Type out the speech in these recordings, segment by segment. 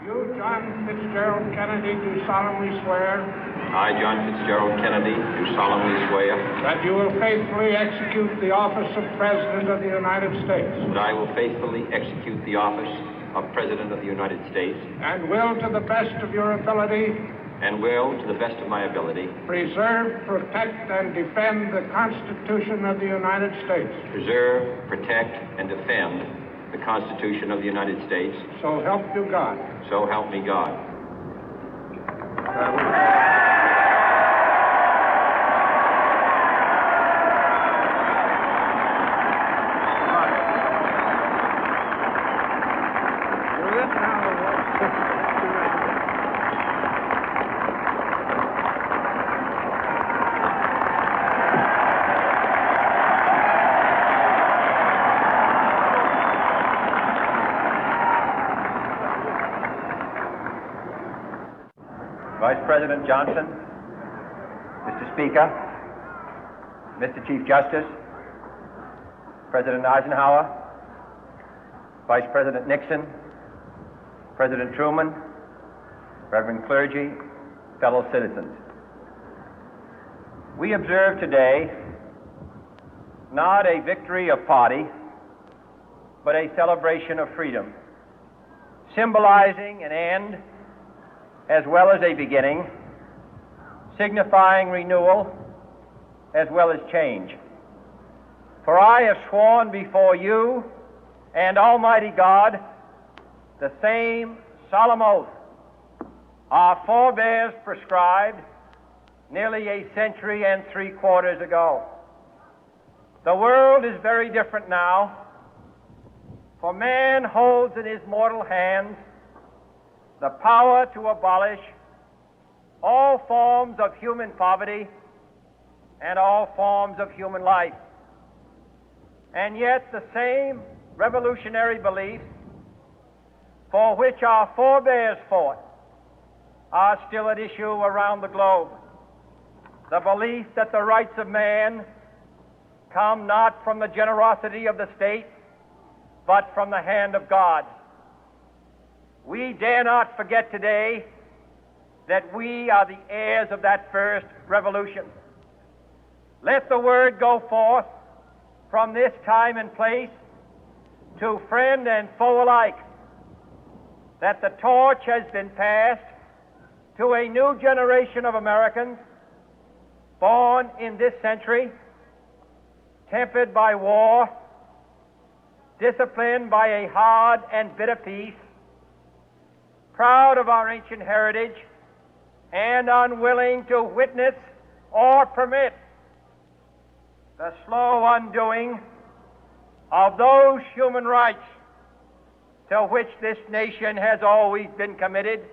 You, John Fitzgerald Kennedy, do solemnly swear I, John Fitzgerald Kennedy, do solemnly swear that you will faithfully execute the office of President of the United States that I will faithfully execute the office of President of the United States and will, to the best of your ability, and will, to the best of my ability, preserve, protect, and defend the Constitution of the United States. preserve, protect, and defend the Constitution of the United States. So help you God. So help me God. Vice President Johnson, Mr. Speaker, Mr. Chief Justice, President Eisenhower, Vice President Nixon, President Truman, Reverend clergy, fellow citizens. We observe today not a victory of party, but a celebration of freedom, symbolizing an end as well as a beginning, signifying renewal as well as change. For I have sworn before you and Almighty God the same solemn oath our forebears prescribed nearly a century and 3/4 ago. The world is very different now, for man holds in his mortal hands the power to abolish all forms of human poverty and all forms of human life. And yet the same revolutionary beliefs for which our forebears fought are still at issue around the globe. The belief that the rights of man come not from the generosity of the state, but from the hand of God. We dare not forget today that we are the heirs of that first revolution. Let the word go forth from this time and place to friend and foe alike that the torch has been passed to a new generation of Americans born in this century, tempered by war, disciplined by a hard and bitter peace, proud of our ancient heritage, and unwilling to witness or permit the slow undoing of those human rights to which this nation has always been committed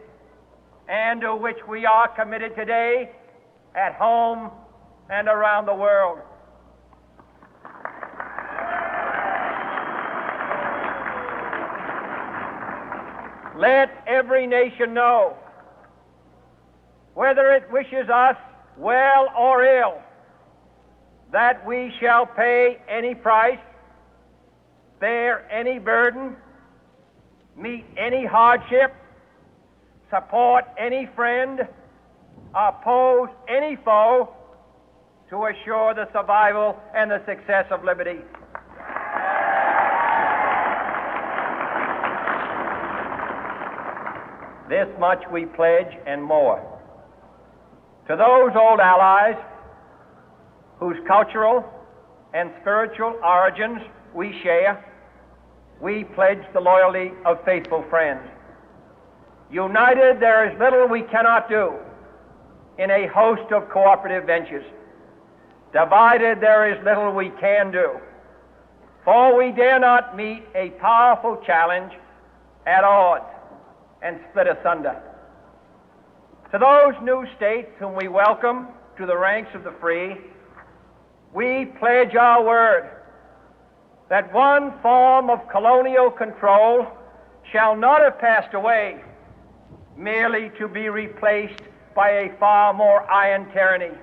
and to which we are committed today at home and around the world. Let every nation know, whether it wishes us well or ill, that we shall pay any price, bear any burden, meet any hardship, support any friend, oppose any foe to assure the survival and the success of liberty. This much we pledge and more. To those old allies whose cultural and spiritual origins we share, we pledge the loyalty of faithful friends. United, there is little we cannot do in a host of cooperative ventures. Divided, there is little we can do, for we dare not meet a powerful challenge at odds and split asunder. To those new states whom we welcome to the ranks of the free, we pledge our word that one form of colonial control shall not have passed away, merely to be replaced by a far more iron tyranny.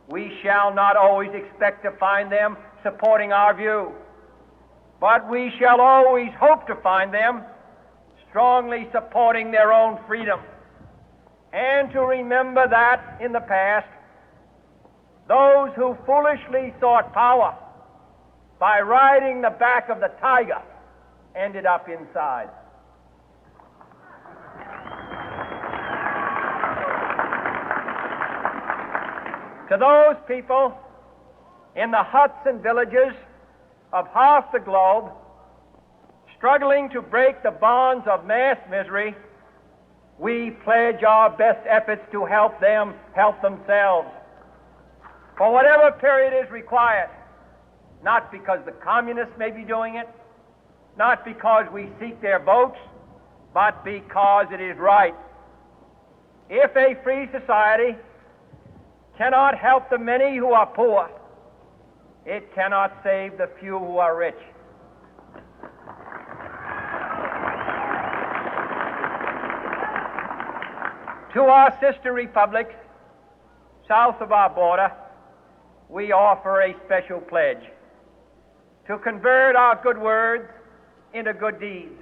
We shall not always expect to find them supporting our view, but we shall always hope to find them strongly supporting their own freedom, and to remember that in the past, those who foolishly sought power by riding the back of the tiger ended up inside. To those people in the huts and villages of half the globe struggling to break the bonds of mass misery, we pledge our best efforts to help them help themselves for whatever period is required, not because the communists may be doing it, not because we seek their votes, but because it is right. If a free society cannot help the many who are poor, it cannot save the few who are rich. To our sister republics south of our border, we offer a special pledge to convert our good words into good deeds,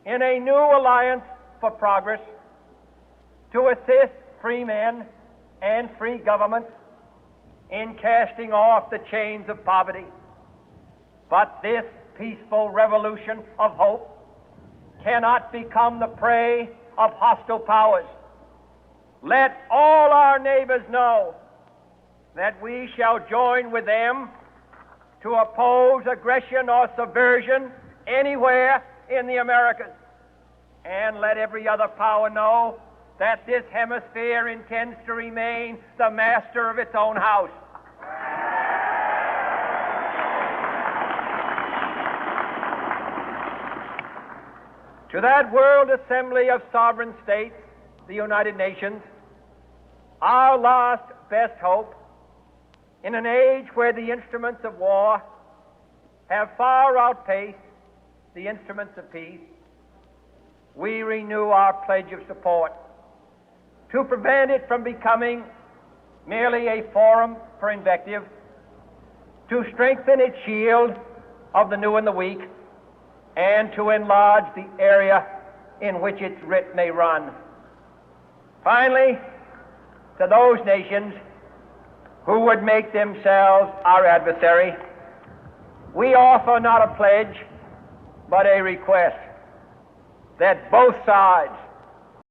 in a new alliance for progress, to assist free men and free governments in casting off the chains of poverty. But this peaceful revolution of hope cannot become the prey of hostile powers. Let all our neighbors know that we shall join with them to oppose aggression or subversion anywhere in the Americas. And let every other power know that this hemisphere intends to remain the master of its own house. To that World Assembly of Sovereign States, the United Nations, our last best hope, in an age where the instruments of war have far outpaced the instruments of peace, we renew our pledge of support to prevent it from becoming merely a forum for invective, to strengthen its shield of the new and the weak, and to enlarge the area in which its writ may run. Finally, to those nations who would make themselves our adversary, we offer not a pledge, but a request that both sides